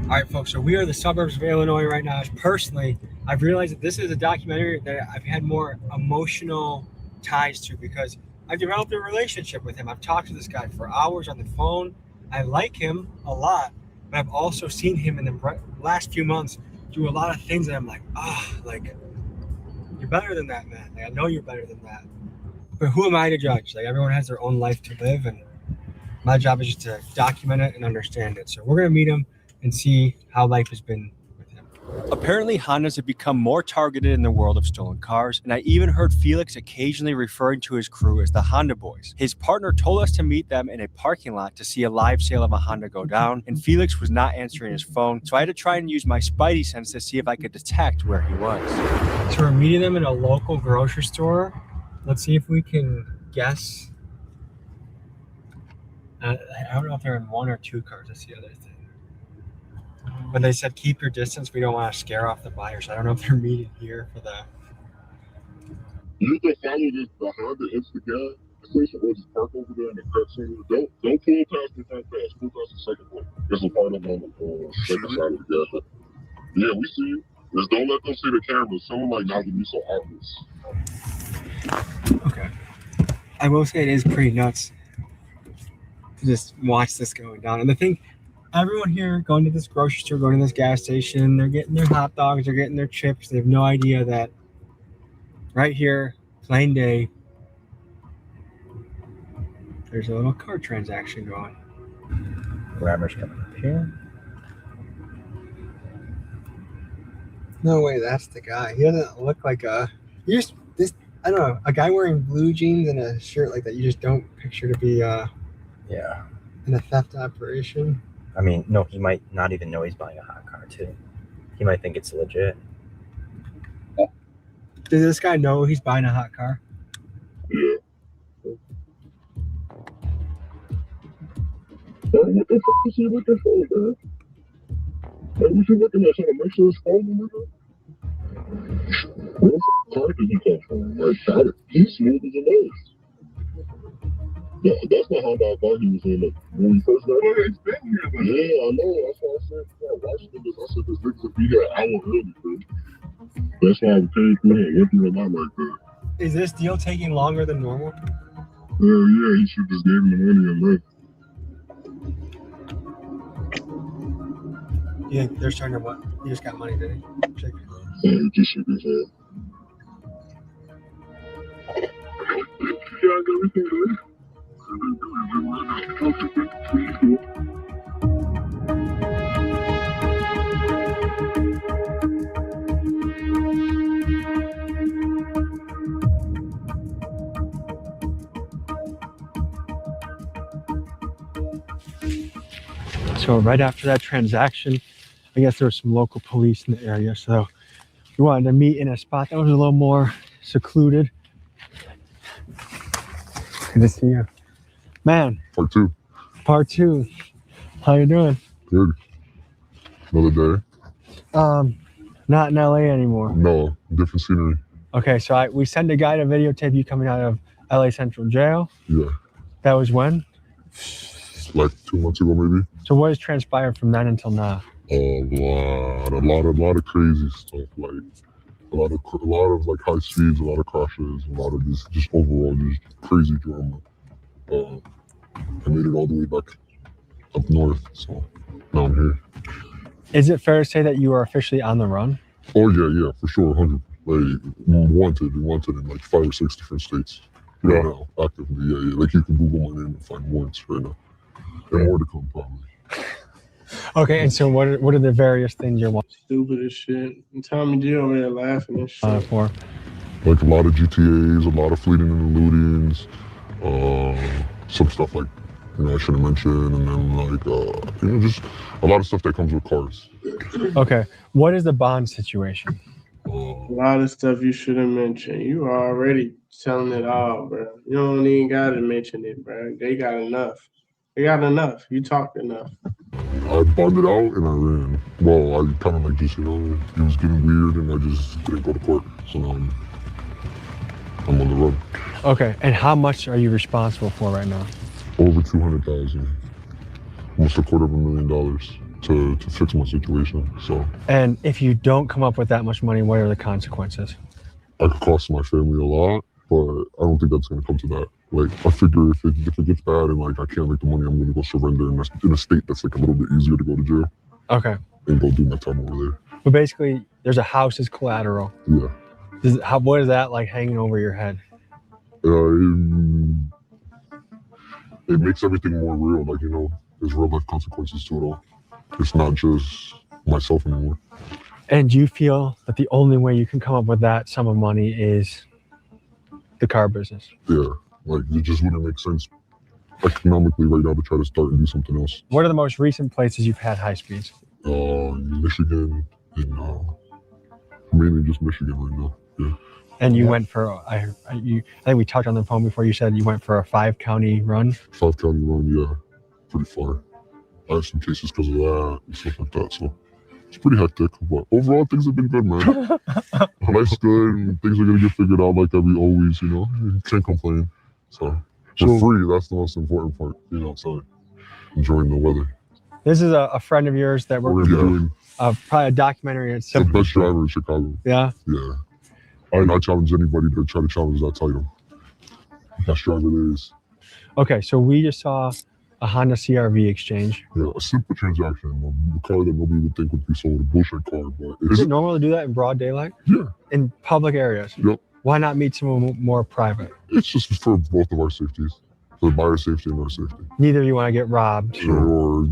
Speaker 3: All right, folks, so we are in the suburbs of Illinois right now. Personally, I've realized that this is a documentary that I've had more emotional ties to because I've developed a relationship with him. I've talked to this guy for hours on the phone. I like him a lot, but I've also seen him in the last few months do a lot of things that I'm like, you're better than that, man. Like, I know you're better than that. But who am I to judge? Like, everyone has their own life to live, and my job is just to document it and understand it. So we're going to meet him and see how life has been with him. Apparently, Hondas have become more targeted in the world of stolen cars, and I even heard Felix occasionally referring to his crew as the Honda Boys. His partner told us to meet them in a parking lot to see a live sale of a Honda go down, and Felix was not answering his phone, so I had to try and use my spidey sense to see if I could detect where he was. So we're meeting them in a local grocery store. Let's see if we can guess. I don't know if they're in one or two cars. That's the other thing. When they said keep your distance, we don't want to scare off the buyers. I don't know if they're meeting here for the.
Speaker 9: You can follow the Honda Instagram station or just park over there in the cut center. Don't pull past the front pass. Pull past the second one. There's a part of on the second side of the gas. Yeah, we see you. Just don't let them see the cameras. Someone like not to be so obvious.
Speaker 3: Okay. I will say it is pretty nuts to just watch this going down. And the thing, everyone here going to this grocery store, going to this gas station, they're getting their hot dogs, they're getting their chips. They have no idea that right here, plain day, there's a little car transaction going.
Speaker 12: Grabber's coming up here.
Speaker 3: No way, that's the guy. He doesn't look like I don't know, a guy wearing blue jeans and a shirt like that. You just don't picture to be in a theft operation.
Speaker 12: I mean, no, he might not even know he's buying a hot car too. He might think it's legit.
Speaker 3: Does this guy know he's buying a hot car?
Speaker 9: Yeah. What the fuck is he looking for, man? Like, what you looking at? Trying to make sure it's folding, nigga? Where the car did he come from? Like, that, he's smooth as a nose. Yeah, that's not how that car he was in. Like, when we first got here. It's been here, though. Yeah, I know. That's why I said, yeah, watch niggas. I said, this niggas will be here an hour early, bro. That's why I came through here. Went through a lot like that.
Speaker 3: Is this deal taking longer than normal?
Speaker 9: Yeah, he should just gave him the money and left.
Speaker 3: You think they're starting to what? He just got money, did he? Check.
Speaker 9: Yeah, he just shook his head. Yeah, everything good.
Speaker 3: So right after that transaction, I guess there was some local police in the area, so we wanted to meet in a spot that was a little more secluded. Good to see you. Man.
Speaker 9: Part two.
Speaker 3: Part two. How you doing?
Speaker 9: Good. Another day.
Speaker 3: Not in LA anymore.
Speaker 9: No, different scenery.
Speaker 3: Okay, so we sent a guy to videotape you coming out of LA Central Jail.
Speaker 9: Yeah.
Speaker 3: That was when?
Speaker 9: Like 2 months ago, maybe.
Speaker 3: So what has transpired from then until now?
Speaker 9: A lot of crazy stuff. Like a lot of like high speeds, a lot of crashes, a lot of just overall just crazy drama. I made it all the way back up north, so now I'm here.
Speaker 3: Is it fair to say that you are officially on the run?
Speaker 9: Oh yeah, for sure, 100. Like wanted in like 5 or 6 different states right now, actively. Yeah. Like you can Google my name and find warrants right now, and more to come probably.
Speaker 3: Okay, and so what are the various things you're wanting?
Speaker 1: Stupid as shit. And Tommy G over there laughing and shit.
Speaker 3: For?
Speaker 9: Like a lot of GTAs, a lot of fleeting and eludings, some stuff like, I shouldn't mention, and then like, just a lot of stuff that comes with cars.
Speaker 3: Okay, what is the bond situation?
Speaker 1: A lot of stuff you shouldn't mention. You are already telling it all, bro. You don't even gotta mention it, bro. They got enough. You talked enough.
Speaker 9: I bonded out and I ran. Well, I kind of like just, it was getting weird and I just didn't go to court. So now I'm on the road.
Speaker 3: Okay, and how much are you responsible for right now?
Speaker 9: Over 200,000, almost $250,000 to fix my situation. So.
Speaker 3: And if you don't come up with that much money, what are the consequences?
Speaker 9: I could cost my family a lot, but I don't think that's gonna come to that. Like, I figure if it gets bad and like I can't make the money, I'm gonna go surrender in a state that's like a little bit easier to go to jail.
Speaker 3: Okay.
Speaker 9: And go do my time over there.
Speaker 3: But basically, there's a house as collateral.
Speaker 9: Yeah.
Speaker 3: What is that like hanging over your head?
Speaker 9: It makes everything more real. Like, there's real life consequences to it all. It's not just myself anymore.
Speaker 3: And do you feel that the only way you can come up with that sum of money is the car business?
Speaker 9: Yeah, like it just wouldn't make sense economically right now to try to start and do something else.
Speaker 3: What are the most recent places you've had high speeds?
Speaker 9: Michigan, and mainly just Michigan right now. Yeah.
Speaker 3: And you went for I think we talked on the phone before. You said you went for a 5-county run.
Speaker 9: 5-county run, yeah, pretty far. I had some cases because of that and stuff like that. So it's pretty hectic, but overall things have been good, man. Life's good and things are gonna get figured out like we always, You can't complain. So we're free. That's the most important part, So enjoying the weather.
Speaker 3: This is a friend of yours that we're
Speaker 9: gonna be doing
Speaker 3: probably a documentary. It's
Speaker 9: the best driver in Chicago.
Speaker 3: Yeah.
Speaker 9: Yeah. I challenge anybody to try to challenge that title. Best driver there is.
Speaker 3: Okay, so we just saw a Honda CR-V exchange.
Speaker 9: Yeah, a simple transaction. A car that nobody would think would be sold, a bullshit car. But
Speaker 3: is it normal to do that in broad daylight?
Speaker 9: Yeah.
Speaker 3: In public areas?
Speaker 9: Yep.
Speaker 3: Why not meet someone more private?
Speaker 9: It's just for both of our safeties. For the buyer's safety and our safety.
Speaker 3: Neither of you want to get robbed.
Speaker 9: Or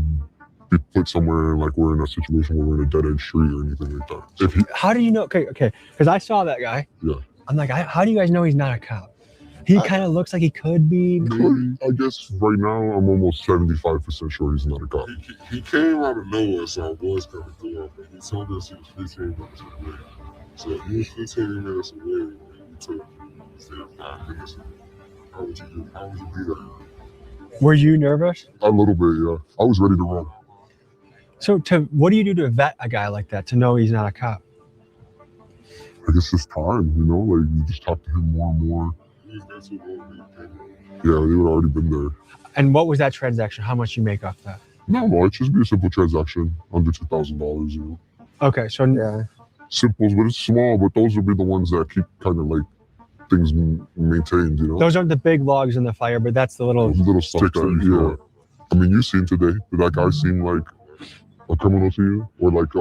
Speaker 9: be put somewhere like we're in a situation where we're in a dead-end street or anything like that. So,
Speaker 3: how do you know? Okay, because I saw that guy.
Speaker 9: Yeah.
Speaker 3: I'm like, how do you guys know he's not a cop? He kind of looks like he could be.
Speaker 9: I guess right now I'm almost 75% sure he's not a cop. He came out of nowhere, so our boys coming through up, and he told us he was 15 minutes away. So he was 15 minutes away, and he told him to stay 5 minutes. How would you be there?
Speaker 3: Were you nervous?
Speaker 9: A little bit, yeah. I was ready to run.
Speaker 3: So what do you do to vet a guy like that to know he's not a cop?
Speaker 9: I guess it's time, you know, like you just talk to him more and more. Yeah, they would already been there.
Speaker 3: And what was that transaction? How much you make off that?
Speaker 9: Not much, just be a simple transaction, under $2,000, you know.
Speaker 3: Okay, so yeah.
Speaker 9: Simples, but it's small, but those would be the ones that keep kind of like things maintained, you know.
Speaker 3: Those aren't the big logs in the fire, but that's the little
Speaker 9: stuff that, yeah. I mean, you seen today, did that guy seem like a criminal to you? Or like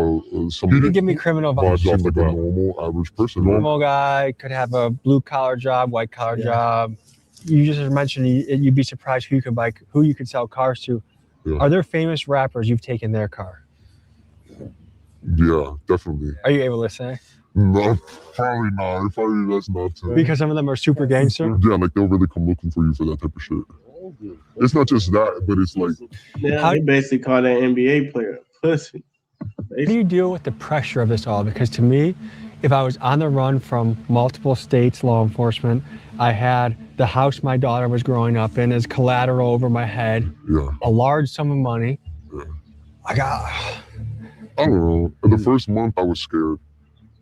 Speaker 9: somebody?
Speaker 3: You didn't give me criminal vibes.
Speaker 9: Seemed like a normal, average person.
Speaker 3: Normal guy, could have a blue collar job, white collar job. You just mentioned you'd be surprised who you could sell cars to. Yeah. Are there famous rappers you've taken their car?
Speaker 9: Yeah, definitely.
Speaker 3: Are you able to say?
Speaker 9: No, probably not. Probably that's not true.
Speaker 3: Because some of them are super gangster?
Speaker 9: Yeah, like they'll really come looking for you for that type of shit. It's not just that, but it's like...
Speaker 1: Yeah, they basically call that NBA player a pussy.
Speaker 3: How do you deal with the pressure of this all? Because to me, if I was on the run from multiple states, law enforcement, I had the house my daughter was growing up in as collateral over my head, a large sum of money.
Speaker 9: I don't know. In the first month, I was scared.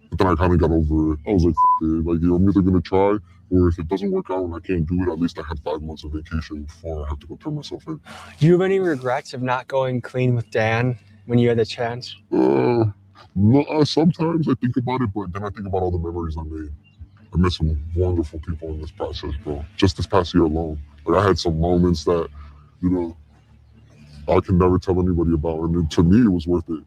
Speaker 9: But then I kind of got over it. I was like, like, I'm either going to try, or if it doesn't work out and I can't do it, at least I had 5 months of vacation before I have to go turn myself in.
Speaker 3: Do you have any regrets of not going clean with Dan when you had the chance?
Speaker 9: No, sometimes I think about it, but then I think about all the memories I made. I met some wonderful people in this process, bro. Just this past year alone. Like, I had some moments that, you know, I can never tell anybody about. And to me, it was worth it.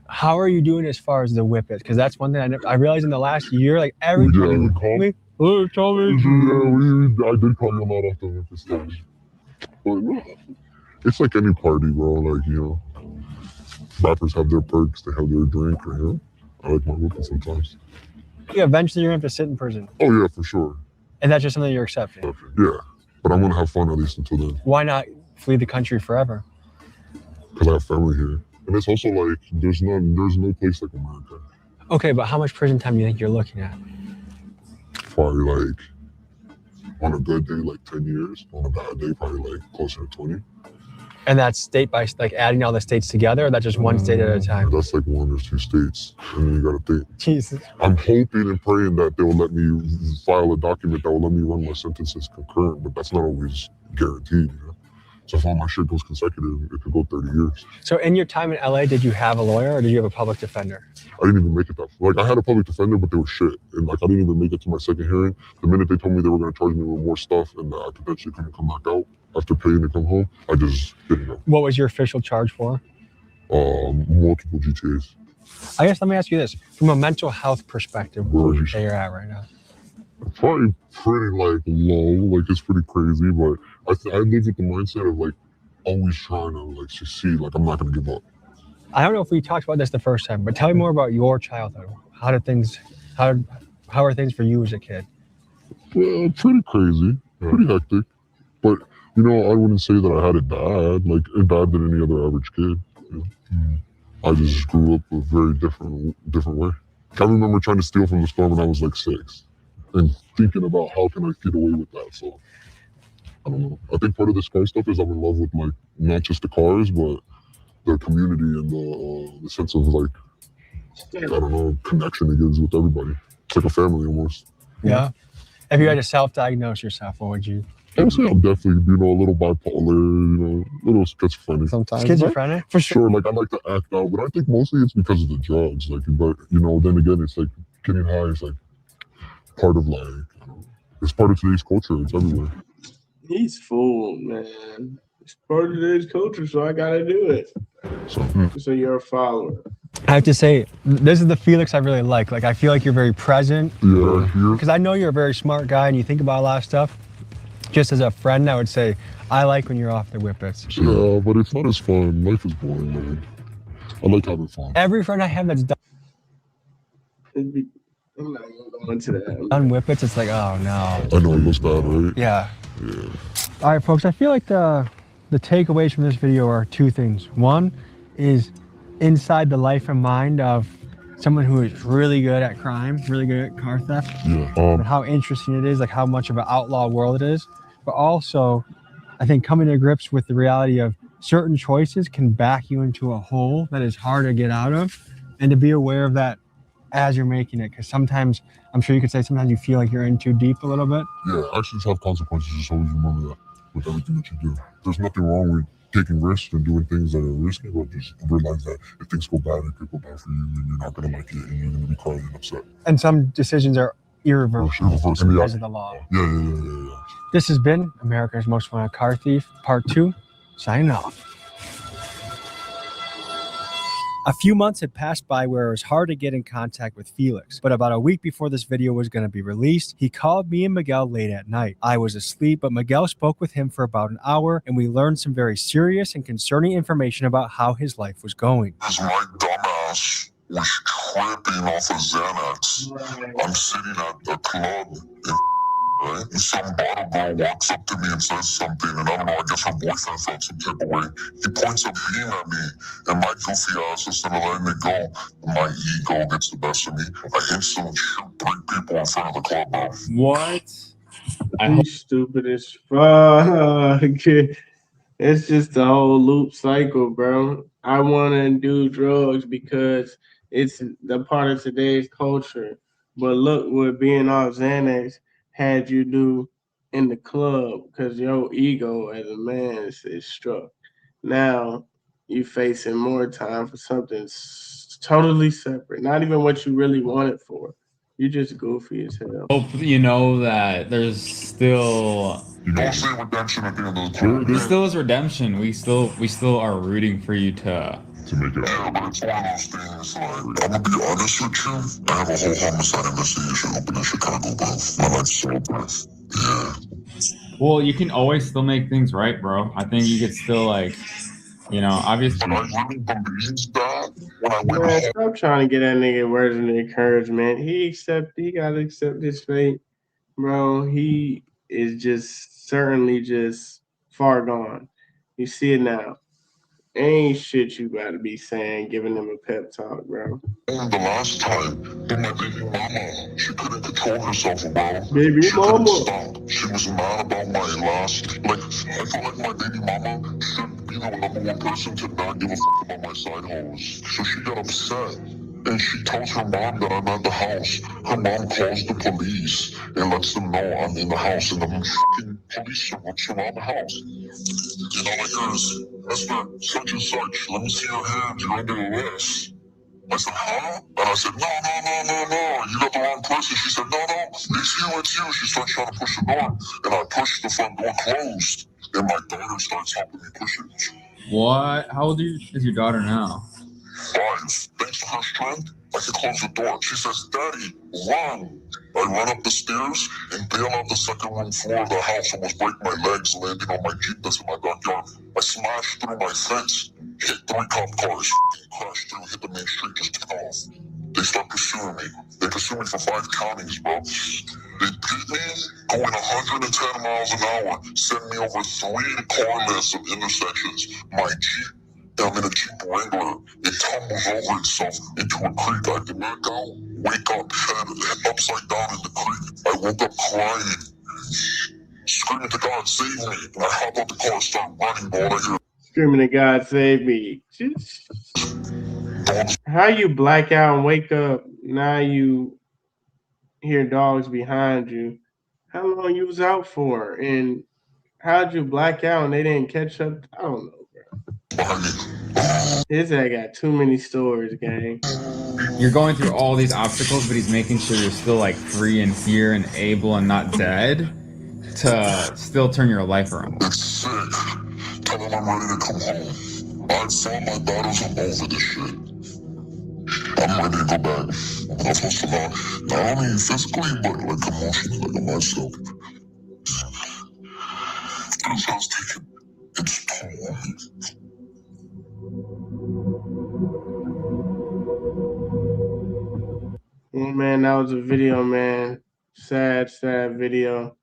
Speaker 3: How are you doing as far as the whip is? Because that's one thing I realized in the last year, like everybody would call me. Oh, tell me.
Speaker 9: Yeah, I did call you a lot off the whip stage. But it's like any party, bro. Like, you know, rappers have their perks, they have their drink, you know. I like my whipping sometimes.
Speaker 3: Yeah, eventually you're going to have to sit in prison.
Speaker 9: Oh, yeah, for sure.
Speaker 3: And that's just something you're accepting?
Speaker 9: Yeah, but I'm going to have fun at least until then.
Speaker 3: Why not flee the country forever?
Speaker 9: Because I have family here. And it's also like, there's no place like America.
Speaker 3: Okay, but how much prison time do you think you're looking at?
Speaker 9: Probably like, on a good day, like 10 years. On a bad day, probably like closer to 20.
Speaker 3: And that's state by, like adding all the states together, or that's just one state at a time?
Speaker 9: That's like 1 or 2 states. And then you gotta think.
Speaker 3: Jesus.
Speaker 9: I'm hoping and praying that they will let me file a document that will let me run my sentences concurrent, but that's not always guaranteed, you know? So if all my shit goes consecutive, it could go 30 years.
Speaker 3: So in your time in LA, did you have a lawyer or did you have a public defender?
Speaker 9: I didn't even make it that far. Like, I had a public defender, but they were shit. And like, I didn't even make it to my second hearing. The minute they told me they were gonna charge me with more stuff and that I potentially couldn't come back out after paying to come home, I just didn't know.
Speaker 3: What was your official charge for?
Speaker 9: Multiple GTAs.
Speaker 3: I guess let me ask you this. From a mental health perspective, where would you say you're at right now?
Speaker 9: Probably pretty like low, like it's pretty crazy, but I live with the mindset of like always trying to like succeed. Like, I'm not gonna give up.
Speaker 3: I don't know if we talked about this the first time, but tell me more about your childhood. How are things for you as a kid?
Speaker 9: Well, pretty crazy, pretty hectic, but you know, I wouldn't say that I had it bad, like bad than any other average kid. You know? I just grew up a very different way. I remember trying to steal from the store when I was like 6. And thinking about how can I get away with that. So I don't know. I think part of this car stuff is I'm in love with like not just the cars, but the community and the sense of like, I don't know, connection it gives with everybody. It's like a family almost.
Speaker 3: Yeah. If you had to self-diagnose yourself, what would you?
Speaker 9: I would say I'm definitely, you know, a little bipolar, you know, a little schizophrenic.
Speaker 3: Sometimes. Schizophrenic?
Speaker 9: For sure. Like, I like to act out, but I think mostly it's because of the drugs. Like, but you know, then again, it's like getting high is like part of like, it's part of today's culture. It's everywhere.
Speaker 1: He's fooled, man. It's part of today's culture, so I gotta do it. So you're a follower.
Speaker 3: I have to say, this is the Felix I really like. Like, I feel like you're very present.
Speaker 9: Yeah.
Speaker 3: Because I know you're a very smart guy and you think about a lot of stuff. Just as a friend, I would say, I like when you're off the whippets.
Speaker 9: Yeah, but it's not as fun. Life is boring, man. I like having fun.
Speaker 3: Every friend I have that's done
Speaker 1: I'm not even going into that.
Speaker 3: on whippets, it's like, oh no.
Speaker 9: I know, it looks bad, right?
Speaker 3: Yeah. All right, folks, I feel like the takeaways from this video are 2 things. One is inside the life and mind of someone who is really good at crime, really good at car theft, and how interesting it is, like how much of an outlaw world it is. But also, I think coming to grips with the reality of certain choices can back you into a hole that is hard to get out of, and to be aware of that as you're making it. Because sometimes, I'm sure you could say, sometimes you feel like you're in too deep a little bit.
Speaker 9: Yeah, actions have consequences. Just always remember that with everything that you do. There's nothing wrong with taking risks and doing things that are risky, but just realize that if things go bad, it could go bad for you, and you're not going to like it, and you're going to be crying and upset.
Speaker 3: And some decisions are irreversible because of the law.
Speaker 9: Yeah.
Speaker 3: This has been America's Most Wanted Car Thief, Part 2, signing off. A few months had passed by where it was hard to get in contact with Felix, but about a week before this video was going to be released, he called me and Miguel late at night. I was asleep, but Miguel spoke with him for about an hour, and we learned some very serious and concerning information about how his life was going.
Speaker 9: Because my dumbass was tripping off of Xanax. I'm sitting at a club right? And some bottle girl walks up to me and says something, and I don't know, I guess her boyfriend felt some type of way. He points a beam at me, and my goofy ass, instead of letting it go, my ego gets the best of me. I instantly shoot 3 people in front of the club, bro.
Speaker 1: What? He's stupid as fuck. It's just the whole loop cycle, bro. I want to do drugs because it's the part of today's culture. But look what being off Xanax had you do in the club, because your ego as a man is struck. Now you facing more time for something totally separate, not even what you really wanted for. You just goofy as hell.
Speaker 13: Hope you know that there's still.
Speaker 9: Don't say redemption at the end of the tunnel.
Speaker 13: There still is redemption. We still are rooting for you to
Speaker 9: make it. Yeah, but it's one of those things. Like, I'm gonna be honest with you. I have a whole homicide investigation open in Chicago, bro. My life's so bad. Yeah.
Speaker 13: Well, you can always still make things right, bro. I think you could still, like, you know, obviously.
Speaker 9: But I really believe that when I went
Speaker 1: Man, stop trying to get that nigga words of encouragement. He gotta accept his fate, bro. He is just certainly just far gone. You see it now. Ain't shit you gotta be saying, giving them a pep talk, bro.
Speaker 9: The last time, but my baby mama, she couldn't control herself, bro.
Speaker 1: Baby
Speaker 9: she
Speaker 1: mama.
Speaker 9: Couldn't stop. She was mad about my last. Like, I feel like my baby mama should be the #1 person to not give a fuck about my side hoes. So she got upset. And she tells her mom that I'm at the house. Her mom calls the police and lets them know I'm in the house, and the fucking police surround the house. And all I hear is, Mr. Such and Such, let me see your hands, you're under arrest. I said, huh? And I said, no, you got the wrong person. She said, no, it's you. She starts trying to push the door, and I pushed the front door closed, and my daughter starts helping me push it.
Speaker 13: What? How old is your daughter now?
Speaker 9: 5. Thanks to her strength, I can close the door. She says, Daddy, run. I run up the stairs and bail out the second room floor of the house, almost break my legs, landing on my Jeep that's in my backyard. I smashed through my fence, hit 3 cop cars, crashed through, hit the main street, just took off. They start pursuing me. They pursue me for 5 countings, bro. They beat me going 110 miles an hour, send me over 3 car lists of intersections. My Jeep, I'm in a Jeep Wrangler. It tumbles over itself into a creek. I have to knock out, wake up, head upside down in the creek. I woke up crying, screaming to God, save me. And I hop out the car and start running, bro. I hear
Speaker 1: Screaming to God, save me. How you black out and wake up, now you hear dogs behind you. How long you was out for? And how'd you black out and they didn't catch up? I don't know, bro. His guy got too many stories, gang.
Speaker 13: You're going through all these obstacles, but he's making sure you're still, like, free and here and able and not dead to still turn your life around.
Speaker 9: It's sick. Tell him I'm ready to come home. I've fought my battles. I'm over this shit. I'm ready to go back. I'm supposed to not only physically, but like emotionally, like myself. This has taken its toll on me.
Speaker 1: Yeah, man, that was a video, man. Sad video.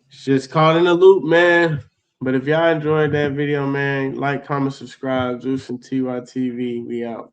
Speaker 1: It's just caught in a loop, man. But if y'all enjoyed that video, man, like, comment, subscribe. ZeusandTytv, we out.